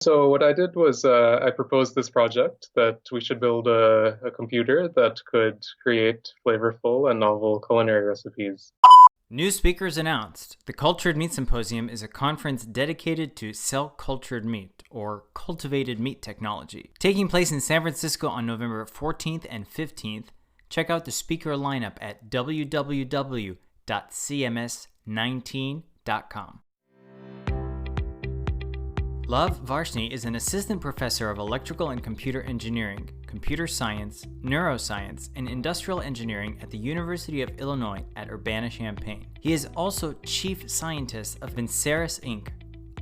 So what I did was I proposed this project that we should build a computer that could create flavorful and novel culinary recipes. New speakers announced. The Cultured Meat Symposium is a conference dedicated to cell-cultured meat, or cultivated meat technology. Taking place in San Francisco on November 14th and 15th, check out the speaker lineup at www.cms19.com. Lav Varshney is an assistant professor of electrical and computer engineering, computer science, neuroscience, and industrial engineering at the University of Illinois at Urbana-Champaign. He is also chief scientist of Ensaras Inc.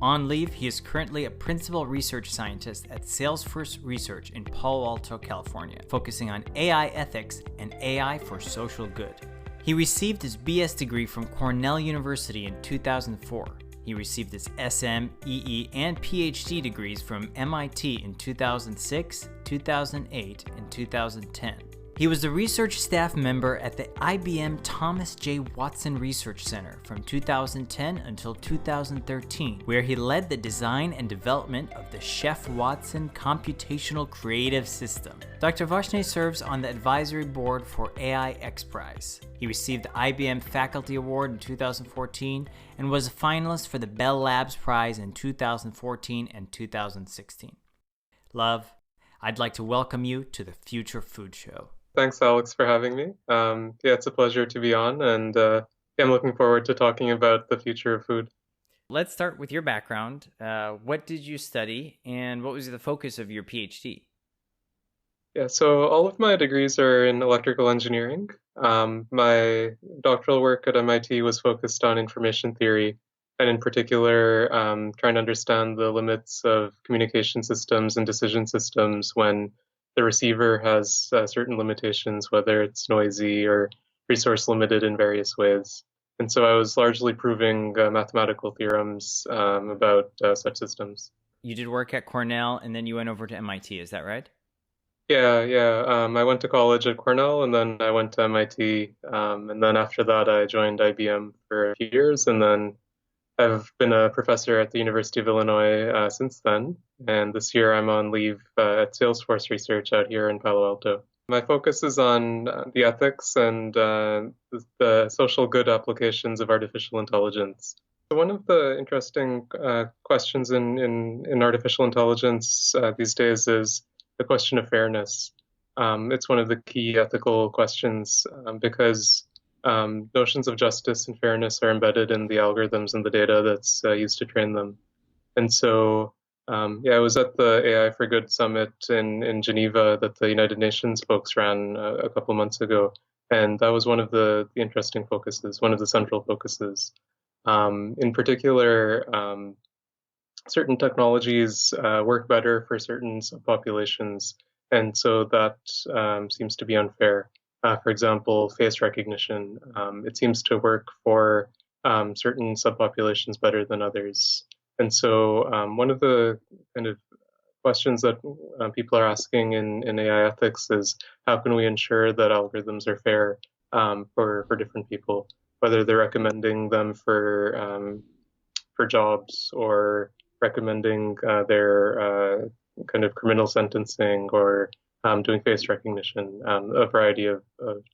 On leave, he is currently a principal research scientist at Salesforce Research in Palo Alto, California, focusing on AI ethics and AI for social good. He received his BS degree from Cornell University in 2004. He received his SM, EE, and Ph.D. degrees from MIT in 2006, 2008, and 2010. He was a research staff member at the IBM Thomas J Research Center from 2010 until 2013, where he led the design and development of the Chef Watson Computational Creative System. Dr. Varshney serves on the advisory board for AI X Prize. He received the IBM Faculty Award in 2014 and was a finalist for the Bell Labs Prize in 2014 and 2016. Love, I'd like to welcome you to the Future Food Show. Thanks, Alex, for having me. It's a pleasure to be on, and I'm looking forward to talking about the future of food. Let's start with your background. What did you study, and what was the focus of your PhD? Yeah, so all of my degrees are in electrical engineering. My doctoral work at MIT was focused on information theory, and in particular, trying to understand the limits of communication systems and decision systems when the receiver has certain limitations, whether it's noisy or resource limited in various ways. And so I was largely proving mathematical theorems about such systems. You did work at Cornell, and then you went over to MIT, is that right? Yeah. I went to college at Cornell, and then I went to MIT, and then after that, I joined IBM for a few years, and then I've been a professor at the University of Illinois since then, and this year I'm on leave at Salesforce Research out here in Palo Alto. My focus is on the ethics and the social good applications of artificial intelligence. So one of the interesting questions in artificial intelligence these days is the question of fairness. It's one of the key ethical questions because notions of justice and fairness are embedded in the algorithms and the data that's used to train them. And so, I was at the AI for Good Summit in Geneva that the United Nations folks ran a couple months ago. And that was one of the interesting focuses, one of the central focuses. In particular, certain technologies work better for certain subpopulations. And so that seems to be unfair. For example, face recognition. It seems to work for certain subpopulations better than others. And so one of the kind of questions that people are asking in AI ethics is how can we ensure that algorithms are fair for different people, whether they're recommending them for jobs or recommending their kind of criminal sentencing or doing face recognition, a variety of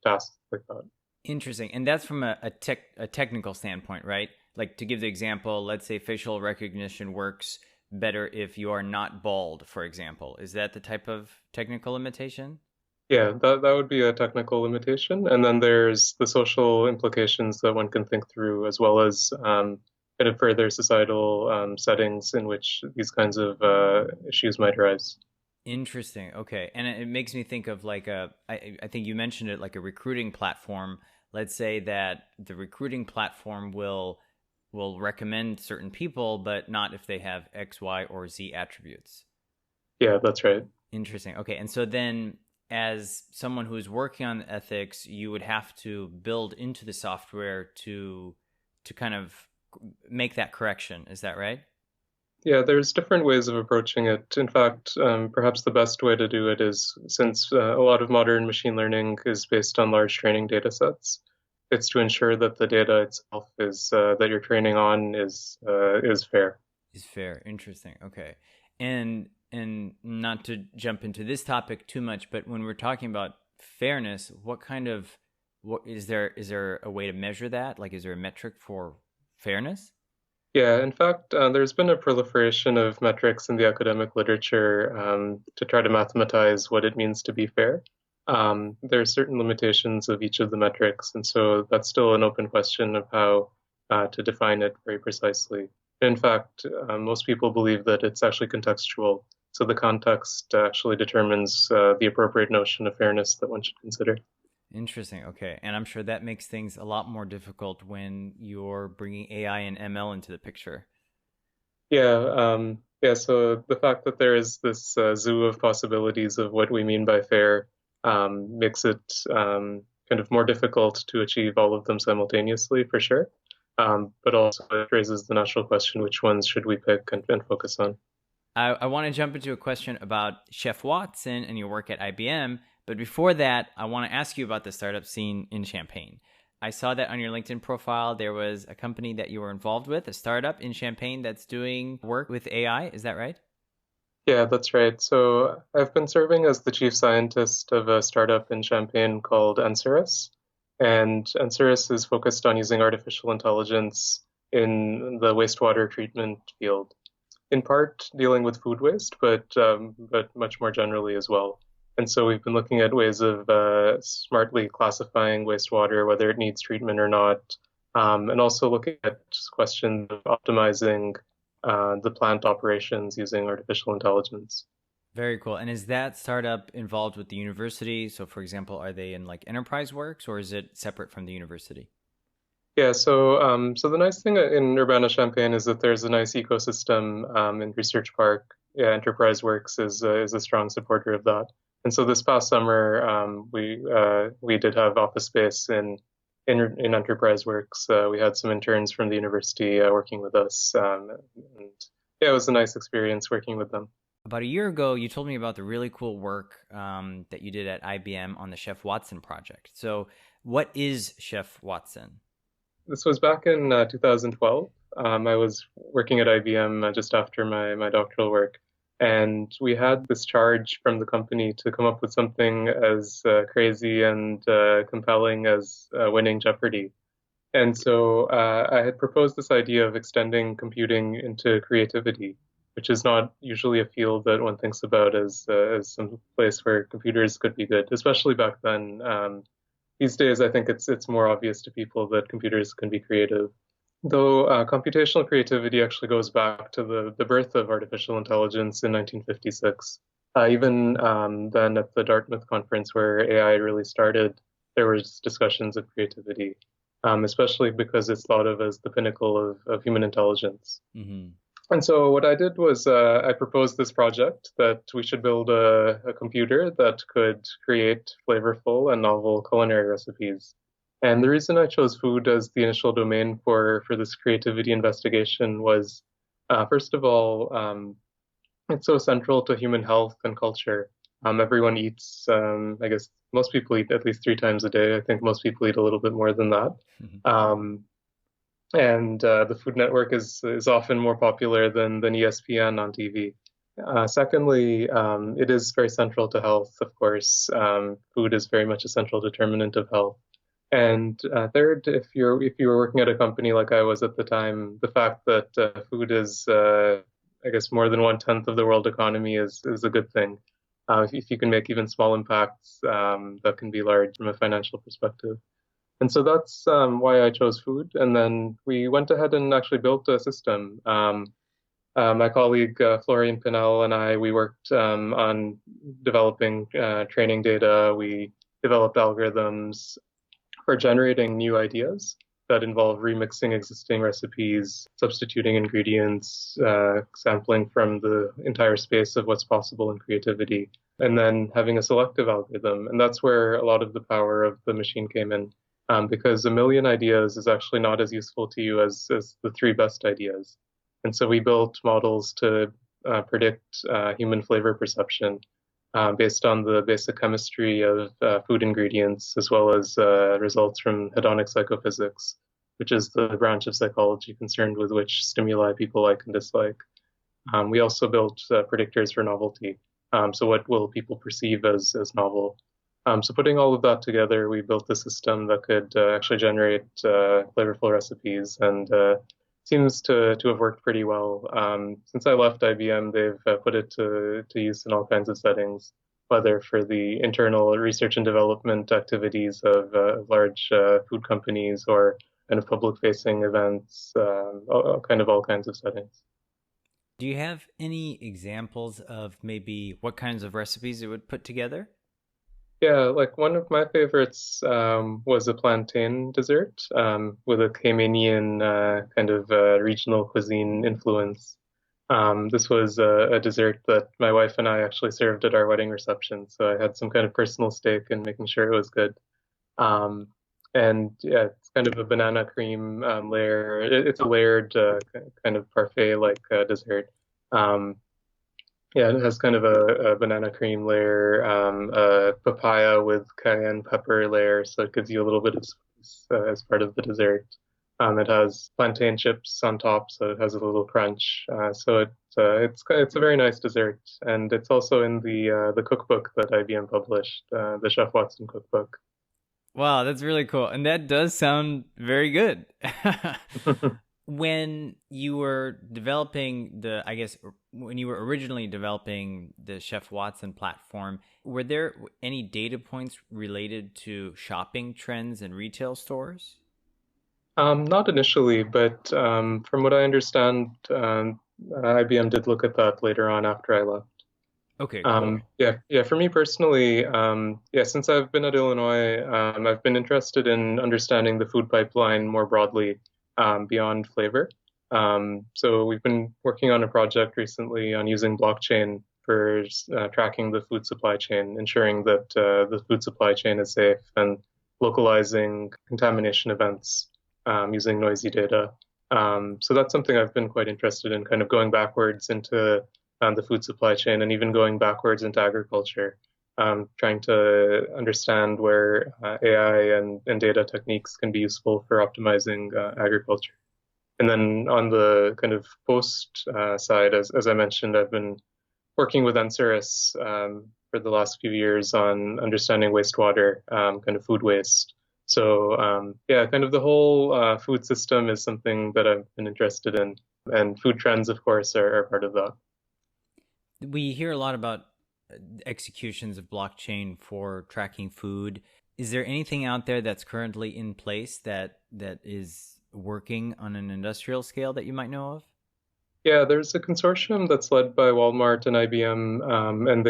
tasks like that. Interesting. And that's from a technical standpoint, right? Like to give the example, let's say facial recognition works better if you are not bald, for example. Is that the type of technical limitation? Yeah, that would be a technical limitation. And then there's the social implications that one can think through, as well as kind of further societal settings in which these kinds of issues might arise. Interesting. Okay. And it makes me think of like I think you mentioned it, like a recruiting platform. Let's say that the recruiting platform will recommend certain people, but not if they have X, Y, or Z attributes. Yeah, that's right. Interesting. Okay. And so then as someone who's working on ethics, you would have to build into the software to kind of make that correction. Is that right? Yeah, there's different ways of approaching it. In fact, perhaps the best way to do it is since a lot of modern machine learning is based on large training data sets, it's to ensure that the data itself is that you're training on is fair. Is fair. Interesting. Okay. And not to jump into this topic too much, but when we're talking about fairness, what is there a way to measure that? Like, is there a metric for fairness? Yeah, in fact, there's been a proliferation of metrics in the academic literature to try to mathematize what it means to be fair. There are certain limitations of each of the metrics, and so that's still an open question of how to define it very precisely. In fact, most people believe that it's actually contextual, so the context actually determines the appropriate notion of fairness that one should consider. Interesting. Okay. And I'm sure that makes things a lot more difficult when you're bringing AI and ML into the picture. Yeah. So the fact that there is this zoo of possibilities of what we mean by fair makes it kind of more difficult to achieve all of them simultaneously, for sure. But also it raises the natural question, which ones should we pick and focus on? I want to jump into a question about Chef Watson and your work at IBM. But before that, I want to ask you about the startup scene in Champaign. I saw that on your LinkedIn profile, there was a company that you were involved with, a startup in Champaign that's doing work with AI. Is that right? Yeah, that's right. So I've been serving as the chief scientist of a startup in Champaign called Ensaras. And Ensaras is focused on using artificial intelligence in the wastewater treatment field, in part dealing with food waste, but much more generally as well. And so we've been looking at ways of smartly classifying wastewater, whether it needs treatment or not, and also looking at questions of optimizing the plant operations using artificial intelligence. Very cool. And is that startup involved with the university? So, for example, are they in like enterprise works or is it separate from the university? Yeah, so the nice thing in Urbana-Champaign is that there's a nice ecosystem in Research Park. Yeah, Enterprise Works is a strong supporter of that. And so this past summer, we did have office space in Enterprise Works. We had some interns from the university working with us, and yeah, it was a nice experience working with them. About a year ago, you told me about the really cool work that you did at IBM on the Chef Watson project. So, what is Chef Watson? This was back in 2012. I was working at IBM just after my doctoral work, and we had this charge from the company to come up with something as crazy and compelling as winning Jeopardy! And so I had proposed this idea of extending computing into creativity, which is not usually a field that one thinks about as some place where computers could be good, especially back then. These days, I think it's more obvious to people that computers can be creative. Though computational creativity actually goes back to the birth of artificial intelligence in 1956. Even then, at the Dartmouth conference where AI really started, there was discussions of creativity, especially because it's thought of as the pinnacle of human intelligence. Mm-hmm. And so what I did was I proposed this project that we should build a computer that could create flavorful and novel culinary recipes. And the reason I chose food as the initial domain for this creativity investigation was, first of all, it's so central to human health and culture. Everyone eats, I guess most people eat at least 3 times a day. I think most people eat a little bit more than that. Um, and the Food Network is often more popular than ESPN on TV. Secondly, it is very central to health, of course. Food is very much a central determinant of health. And third, if you were working at a company like I was at the time, the fact that food is, I guess, more than 1/10 of the world economy is a good thing. If you can make even small impacts, that can be large from a financial perspective. And so that's why I chose food. And then we went ahead and actually built a system. My colleague Florian Pinnell and we worked on developing training data. We developed algorithms for generating new ideas that involve remixing existing recipes, substituting ingredients, sampling from the entire space of what's possible in creativity, and then having a selective algorithm. And that's where a lot of the power of the machine came in, because a million ideas is actually not as useful to you as the 3 best ideas. And so we built models to predict human flavor perception based on the basic chemistry of food ingredients, as well as results from hedonic psychophysics, which is the branch of psychology concerned with which stimuli people like and dislike. We also built predictors for novelty. So what will people perceive as novel? So putting all of that together, we built a system that could actually generate flavorful recipes, and seems to have worked pretty well. Since I left IBM, they've put it to use in all kinds of settings, whether for the internal research and development activities of large food companies or kind of public-facing events, all kinds of settings. Do you have any examples of maybe what kinds of recipes it would put together? Yeah, like one of my favorites was a plantain dessert with a Caymanian kind of regional cuisine influence. This was a dessert that my wife and I actually served at our wedding reception, so I had some kind of personal stake in making sure it was good. Um, and yeah, it's kind of a banana cream layer. It's a layered kind of parfait-like dessert. Um, yeah, it has kind of a banana cream layer, a papaya with cayenne pepper layer, so it gives you a little bit of spice as part of the dessert. It has plantain chips on top, so it has a little crunch. It's a very nice dessert, and it's also in the cookbook that IBM published, the Chef Watson cookbook. Wow, that's really cool. And that does sound very good. When you were developing I guess, when you were originally developing the Chef Watson platform, were there any data points related to shopping trends in retail stores? Not initially, but from what I understand, IBM did look at that later on after I left. Okay, cool. Yeah. For me personally, yeah, since I've been at Illinois, I've been interested in understanding the food pipeline more broadly, beyond flavor. So we've been working on a project recently on using blockchain for tracking the food supply chain, ensuring that the food supply chain is safe and localizing contamination events using noisy data. So that's something I've been quite interested in, kind of going backwards into the food supply chain and even going backwards into agriculture, trying to understand where AI and data techniques can be useful for optimizing agriculture. And then on the kind of post side, as I mentioned, I've been working with Ensaras for the last few years on understanding wastewater, kind of food waste. So yeah, kind of the whole food system is something that I've been interested in, and food trends, of course, are part of that. We hear a lot about executions of blockchain for tracking food. Is there anything out there that's currently in place that is working on an industrial scale that you might know of? Yeah, there's a consortium that's led by Walmart and IBM, and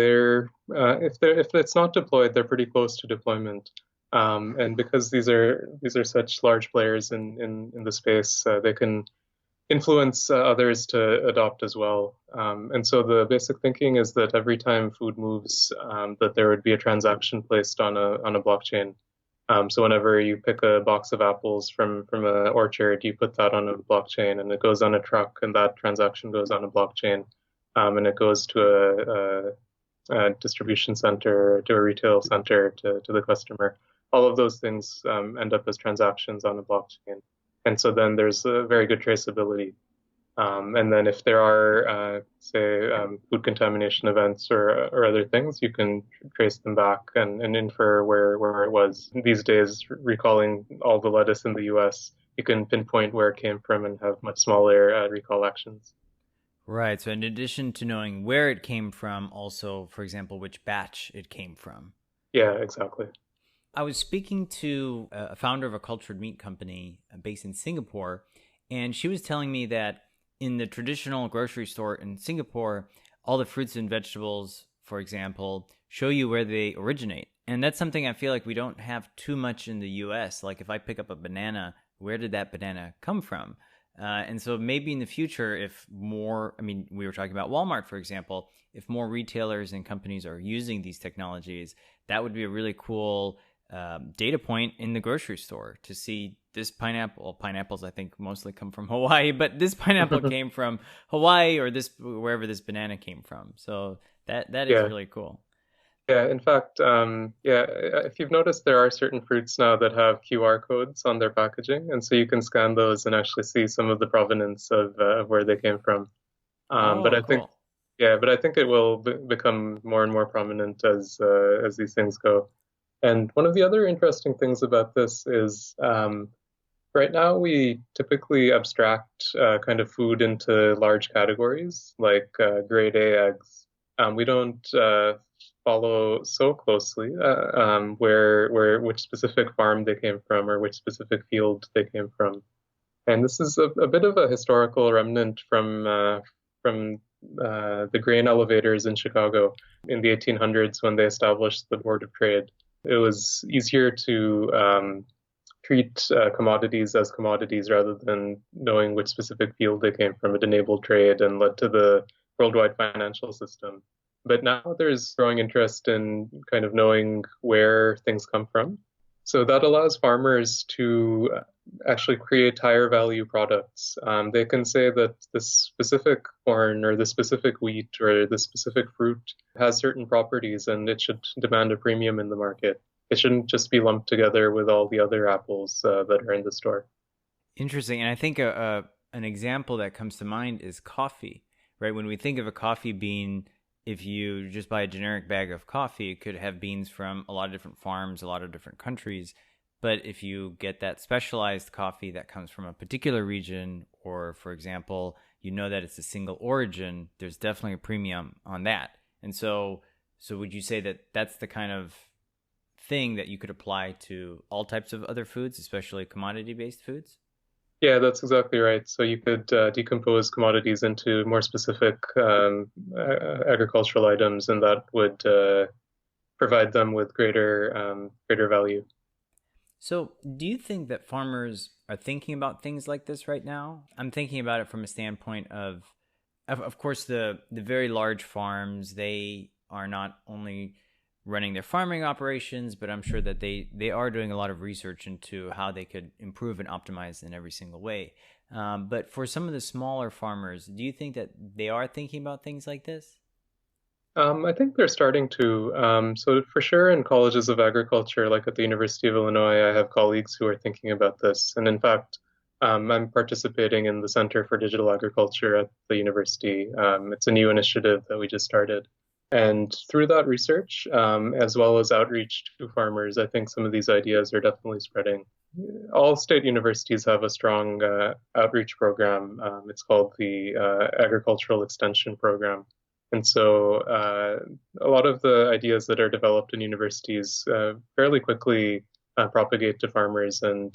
if it's not deployed, they're pretty close to deployment. And because these are such large players in the space, they can influence others to adopt as well. And so the basic thinking is that every time food moves, that there would be a transaction placed on a blockchain. So whenever you pick a box of apples from an orchard, you put that on a blockchain, and it goes on a truck, and that transaction goes on a blockchain, and it goes to a distribution center, to a retail center, to the customer. All of those things end up as transactions on a blockchain, and so then there's a very good traceability. And then if there are, say, food contamination events or other things, you can trace them back and infer where it was. These days, recalling all the lettuce in the US, you can pinpoint where it came from and have much smaller recall actions. Right. So in addition to knowing where it came from, also, for example, which batch it came from. Yeah, exactly. I was speaking to a founder of a cultured meat company based in Singapore, and she was telling me that in the traditional grocery store in Singapore, all the fruits and vegetables, for example, show you where they originate. And that's something I feel like we don't have too much in the US. Like if I pick up a banana, where did that banana come from? And so maybe in the future, if more, I mean, we were talking about Walmart, for example, if more retailers and companies are using these technologies, that would be a really cool data point in the grocery store to see this pineapple. Well, pineapples, I think, mostly come from Hawaii, but this pineapple came from Hawaii, or this wherever this banana came from. So that is Yeah. really cool. Yeah, in fact, yeah, if you've noticed, there are certain fruits now that have QR codes on their packaging, and so you can scan those and actually see some of the provenance of where they came from. But Oh, I think, cool. yeah, but I think it will become more and more prominent as these things go. And one of the other interesting things about this is right now we typically abstract kind of food into large categories like grade A eggs. We don't follow so closely where which specific farm they came from or which specific field they came from. And this is a bit of a historical remnant from the grain elevators in Chicago in the 1800s when they established the Board of Trade. It was easier to treat commodities as commodities rather than knowing which specific field they came from. It enabled trade and led to the worldwide financial system. But now there's growing interest in kind of knowing where things come from. So that allows farmers to actually create higher value products. They can say that this specific corn or the specific wheat or the specific fruit has certain properties and it should demand a premium in the market. It shouldn't just be lumped together with all the other apples that are in the store. Interesting. And I think an example that comes to mind is coffee, right? When we think of a coffee bean, if you just buy a generic bag of coffee, it could have beans from a lot of different farms, a lot of different countries. But if you get that specialized coffee that comes from a particular region, or for example, you know that it's a single origin, there's definitely a premium on that. And so would you say that that's the kind of thing that you could apply to all types of other foods, especially commodity-based foods? Yeah, that's exactly right. So you could decompose commodities into more specific agricultural items, and that would provide them with greater value. So, do you think that farmers are thinking about things like this right now? I'm thinking about it from a standpoint of course, the very large farms, they are not only running their farming operations, but I'm sure that they are doing a lot of research into how they could improve and optimize in every single way. But for some of the smaller farmers, do you think that they are thinking about things like this? I think they're starting to. So for sure, in colleges of agriculture, like at the University of Illinois, I have colleagues who are thinking about this. And in fact, I'm participating in the Center for Digital Agriculture at the university. It's a new initiative that we just started. And through that research, as well as outreach to farmers, I think some of these ideas are definitely spreading. All state universities have a strong outreach program. It's called the Agricultural Extension Program. And so a lot of the ideas that are developed in universities fairly quickly propagate to farmers, and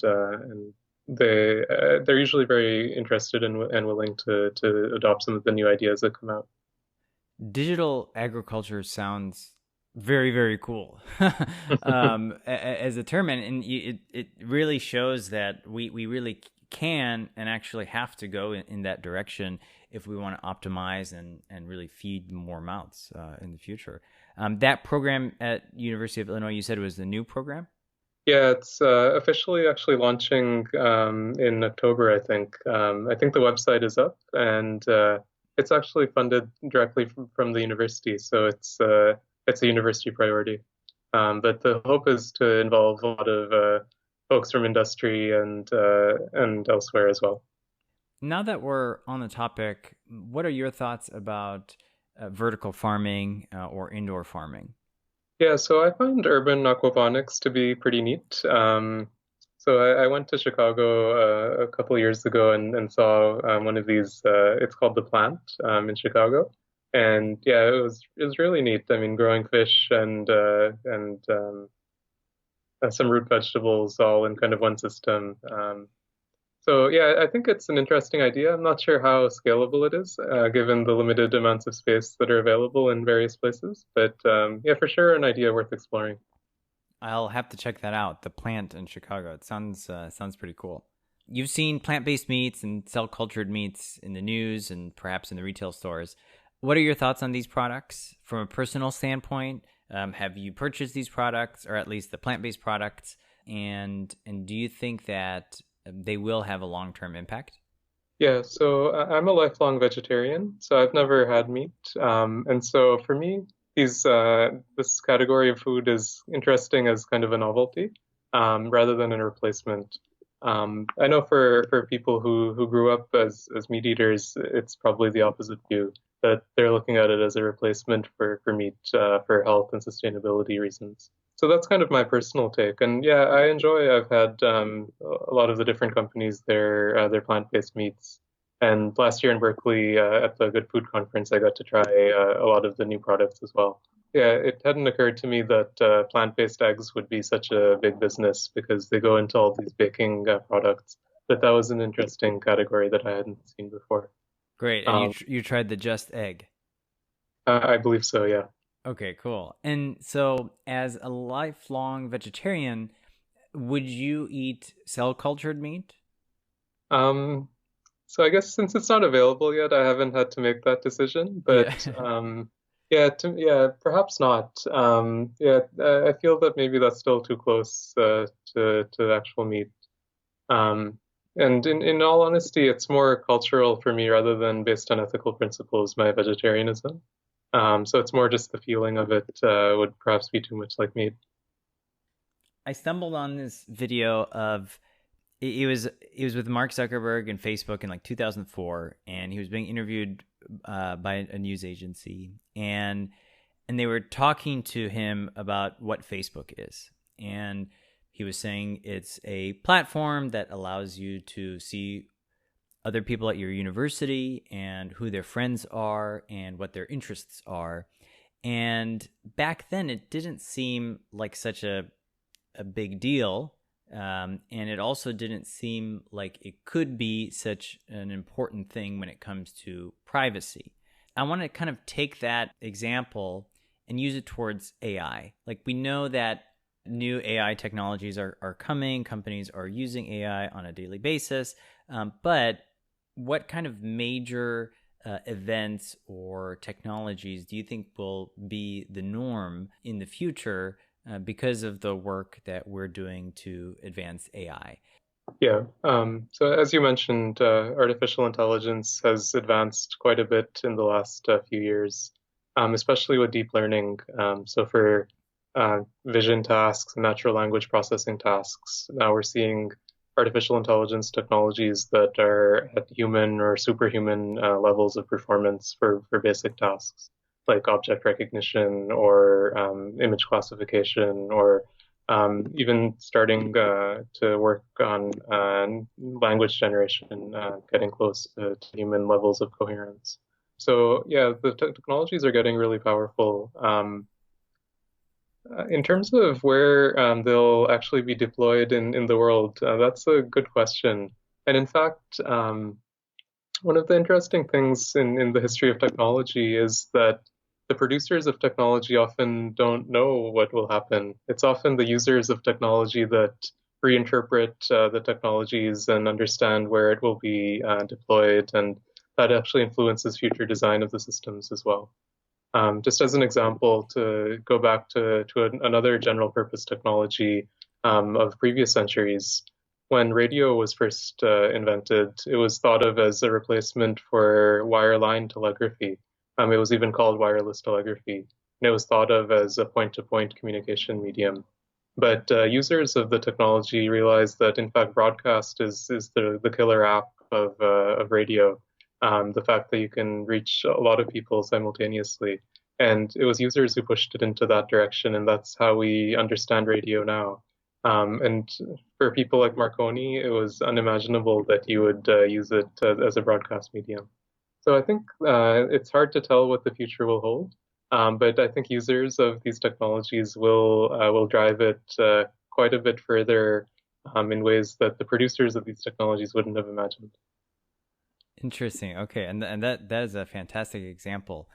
they're usually very interested and willing to adopt some of the new ideas that come out. Digital agriculture sounds very, very cool as a term, and it really shows that we really can and actually have to go in that direction if we want to optimize and really feed more mouths in the future. That program at University of Illinois, you said was the new program? Yeah, it's officially actually launching in October, I think. I think the website is up, and it's actually funded directly from the university, so it's a university priority. But the hope is to involve a lot of folks from industry and elsewhere as well. Now that we're on the topic, what are your thoughts about vertical farming or indoor farming? Yeah, so I find urban aquaponics to be pretty neat. So I went to Chicago a couple years ago and saw one of these. It's called the Plant in Chicago, and yeah, it was really neat. I mean, growing fish and some root vegetables all in kind of one system. So yeah, I think it's an interesting idea. I'm not sure how scalable it is, given the limited amounts of space that are available in various places. But yeah, for sure, an idea worth exploring. I'll have to check that out. The plant in Chicago. It sounds pretty cool. You've seen plant-based meats and cell-cultured meats in the news and perhaps in the retail stores. What are your thoughts on these products from a personal standpoint? Have you purchased these products, or at least the plant-based products? And do you think that they will have a long-term impact? Yeah, so I'm a lifelong vegetarian, so I've never had meat. And so for me, this category of food is interesting as kind of a novelty, rather than a replacement. I know for people who grew up as meat eaters, it's probably the opposite view, that they're looking at it as a replacement for meat for health and sustainability reasons. So that's kind of my personal take. And yeah, I enjoy. I've had a lot of the different companies their plant-based meats. And last year in Berkeley at the Good Food Conference, I got to try a lot of the new products as well. Yeah, it hadn't occurred to me that plant-based eggs would be such a big business because they go into all these baking products. But that was an interesting category that I hadn't seen before. Great. And Um, you tried the Just Egg. I believe so, yeah. Okay, cool. And so, as a lifelong vegetarian, would you eat cell cultured meat? Um, so I guess since it's not available yet, I haven't had to make that decision. Yeah. But yeah, perhaps not. Yeah, I feel that maybe that's still too close to actual meat. Um, and in all honesty, it's more cultural for me rather than based on ethical principles, my vegetarianism. So it's more just the feeling of it would perhaps be too much like meat. I stumbled on this video of it was with Mark Zuckerberg and Facebook in like 2004, and he was being interviewed by a news agency, and they were talking to him about what Facebook is, and he was saying it's a platform that allows you to see other people at your university and who their friends are and what their interests are. And back then, it didn't seem like such a big deal. And it also didn't seem like it could be such an important thing when it comes to privacy. I want to kind of take that example and use it towards AI. Like, we know that new AI technologies are coming, companies are using AI on a daily basis, but what kind of major events or technologies do you think will be the norm in the future because of the work that we're doing to advance AI? Yeah. So as you mentioned, artificial intelligence has advanced quite a bit in the last few years, especially with deep learning. So for vision tasks and natural language processing tasks, now we're seeing artificial intelligence technologies that are at human or superhuman levels of performance for basic tasks like object recognition or image classification or even starting to work on language generation, getting close to human levels of coherence. So yeah, the technologies are getting really powerful. In terms of where they'll actually be deployed in the world, that's a good question. And in fact, one of the interesting things in the history of technology is that the producers of technology often don't know what will happen. It's often the users of technology that reinterpret the technologies and understand where it will be deployed, and that actually influences future design of the systems as well. Just as an example, to go back to another general purpose technology of previous centuries, when radio was first invented, it was thought of as a replacement for wireline telegraphy. It was even called wireless telegraphy, and it was thought of as a point-to-point communication medium. But users of the technology realized that, in fact, broadcast is the killer app of radio. The fact that you can reach a lot of people simultaneously. And it was users who pushed it into that direction, and that's how we understand radio now. And for people like Marconi, it was unimaginable that you would use it as a broadcast medium. So I think it's hard to tell what the future will hold, but I think users of these technologies will drive it quite a bit further in ways that the producers of these technologies wouldn't have imagined. Interesting. Okay, and that is a fantastic example.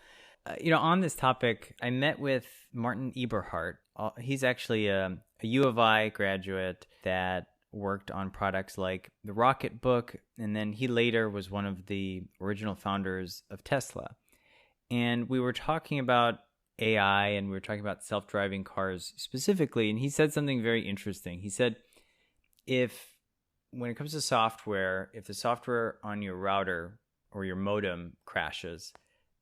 On this topic, I met with Martin Eberhardt. He's actually a U of I graduate that worked on products like the Rocket Book, and then he later was one of the original founders of Tesla. And we were talking about AI, and we were talking about self-driving cars specifically, and he said something very interesting. He said, if when it comes to software, if the software on your router or your modem crashes,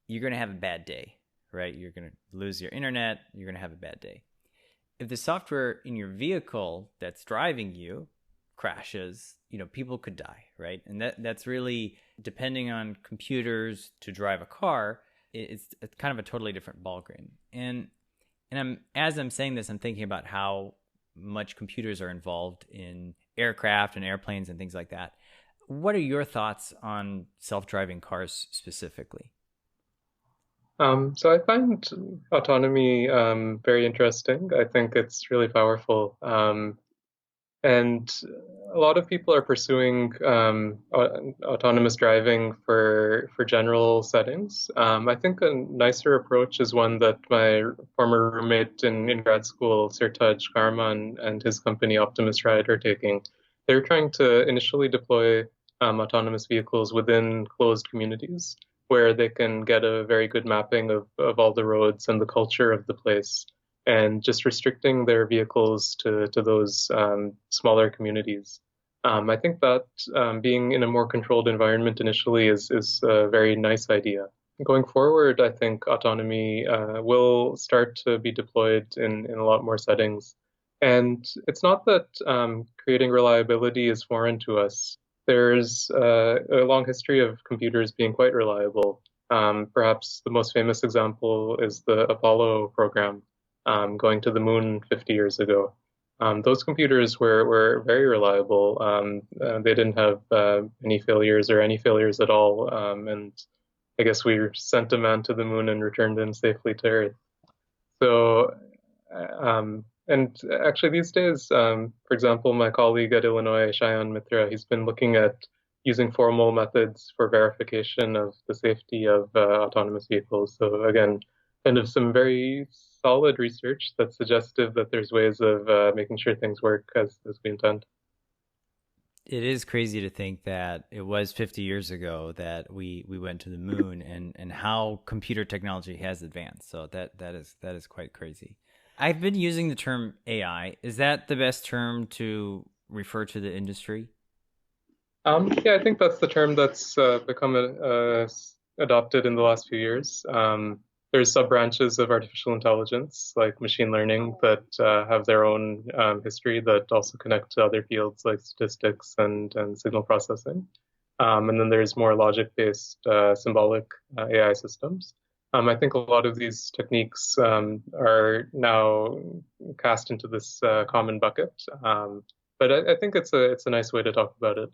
you're going to have a bad day, right? You're going to lose your internet. You're going to have a bad day. If the software in your vehicle that's driving you crashes, people could die, right? And that's really depending on computers to drive a car. It's kind of a totally different ballgame. And as I'm saying this, I'm thinking about how much computers are involved in aircraft and airplanes and things like that. What are your thoughts on self-driving cars specifically? So I find autonomy very interesting. I think it's really powerful. And a lot of people are pursuing autonomous driving for general settings. I think a nicer approach is one that my former roommate in grad school, Sirtaj Karman, and his company Optimus Ride are taking. They're trying to initially deploy autonomous vehicles within closed communities where they can get a very good mapping of all the roads and the culture of the place and just restricting their vehicles to those smaller communities. I think that being in a more controlled environment initially is a very nice idea. Going forward, I think autonomy will start to be deployed in a lot more settings. And it's not that creating reliability is foreign to us. There's a long history of computers being quite reliable. Perhaps the most famous example is the Apollo program going to the moon 50 years ago. Those computers were very reliable. They didn't have any failures or any failures at all. And I guess we sent a man to the moon and returned him safely to Earth. So, and actually these days, for example, my colleague at Illinois, Shayan Mitra, he's been looking at using formal methods for verification of the safety of autonomous vehicles. So again, kind of some very solid research that's suggestive that there's ways of making sure things work as we intend. It is crazy to think that it was 50 years ago that we went to the moon, and how computer technology has advanced. So that is quite crazy. I've been using the term AI. Is that the best term to refer to the industry? Yeah, I think that's the term that's become adopted in the last few years. There's sub-branches of artificial intelligence, like machine learning, that have their own history that also connect to other fields like statistics and signal processing. And then there's more logic-based symbolic AI systems. I think a lot of these techniques are now cast into this common bucket. But I think it's a nice way to talk about it.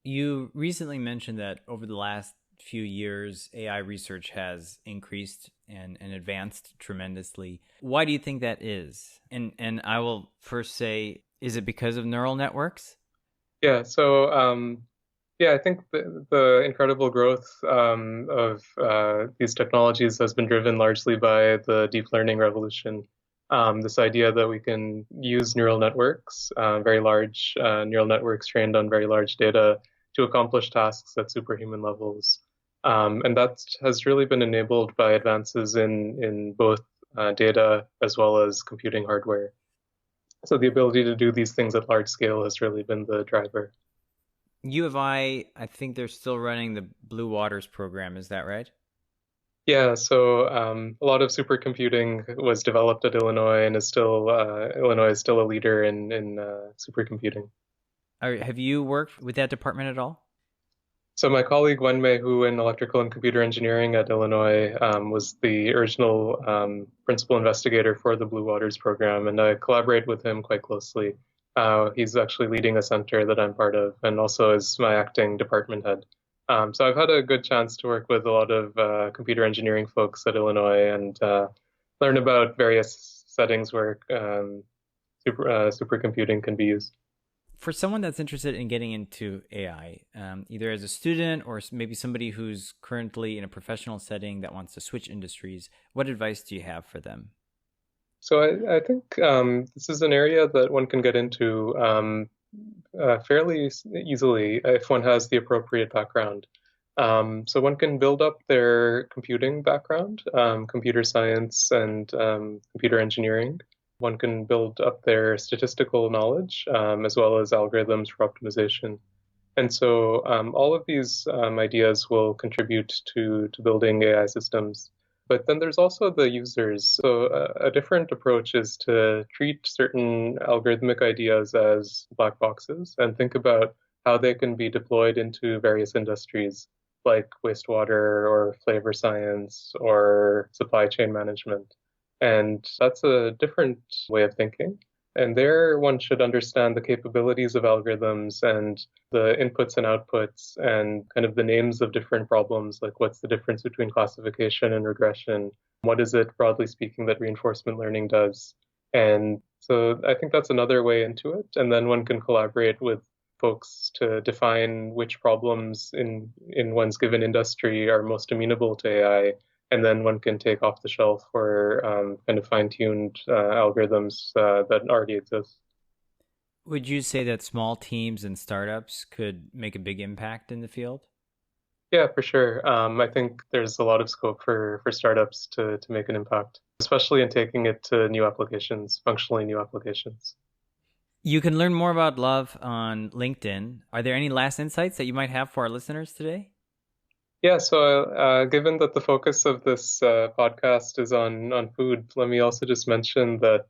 You recently mentioned that over the last few years, AI research has increased and advanced tremendously. Why do you think that is? And I will first say, is it because of neural networks? Yeah, so yeah, I think the incredible growth of these technologies has been driven largely by the deep learning revolution. This idea that we can use neural networks, very large neural networks trained on very large data, to accomplish tasks at superhuman levels. And that has really been enabled by advances in both data as well as computing hardware. So the ability to do these things at large scale has really been the driver. U of I think they're still running the Blue Waters program. Is that right? Yeah, so a lot of supercomputing was developed at Illinois and is still Illinois is still a leader in supercomputing. Have you worked with that department at all? So my colleague Wenmei Hu in electrical and computer engineering at Illinois was the original principal investigator for the Blue Waters program, and I collaborate with him quite closely. He's actually leading a center that I'm part of, and also is my acting department head. So I've had a good chance to work with a lot of computer engineering folks at Illinois and learn about various settings where supercomputing can be used. For someone that's interested in getting into AI, either as a student or maybe somebody who's currently in a professional setting that wants to switch industries, what advice do you have for them? So I think this is an area that one can get into fairly easily if one has the appropriate background. So one can build up their computing background, computer science and computer engineering. One can build up their statistical knowledge as well as algorithms for optimization. And so all of these ideas will contribute to building AI systems. But then there's also the users. So a different approach is to treat certain algorithmic ideas as black boxes and think about how they can be deployed into various industries like wastewater or flavor science or supply chain management. And that's a different way of thinking. And there one should understand the capabilities of algorithms and the inputs and outputs and kind of the names of different problems, like what's the difference between classification and regression? What is it, broadly speaking, that reinforcement learning does? And so I think that's another way into it. And then one can collaborate with folks to define which problems in one's given industry are most amenable to AI. And then one can take off the shelf or kind of fine-tuned algorithms that already exist. Would you say that small teams and startups could make a big impact in the field? Yeah, for sure. I think there's a lot of scope for startups to make an impact, especially in taking it to new applications, functionally new applications. You can learn more about Love on LinkedIn. Are there any last insights that you might have for our listeners today? Yeah, so given that the focus of this podcast is on food, let me also just mention that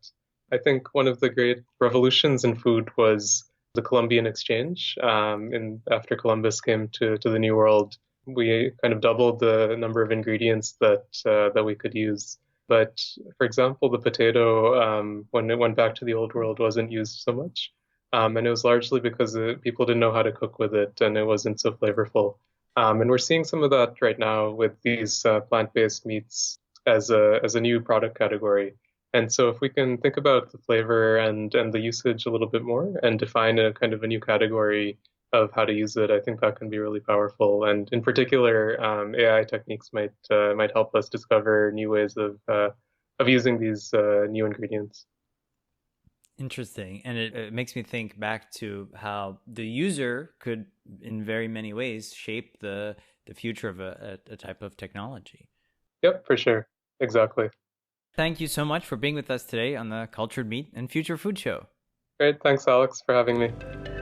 I think one of the great revolutions in food was the Columbian Exchange. In after Columbus came to the New World, we kind of doubled the number of ingredients that we could use. But for example, the potato, when it went back to the Old World, wasn't used so much, and it was largely because people didn't know how to cook with it, and it wasn't so flavorful. And we're seeing some of that right now with these plant-based meats as a new product category. And so if we can think about the flavor and the usage a little bit more and define a kind of a new category of how to use it, I think that can be really powerful. And in particular, AI techniques might help us discover new ways of using these new ingredients. Interesting. And it makes me think back to how the user could, in very many ways, shape the future of a type of technology. Yep, for sure. Exactly. Thank you so much for being with us today on the Cultured Meat and Future Food Show. Great. Thanks, Alex, for having me.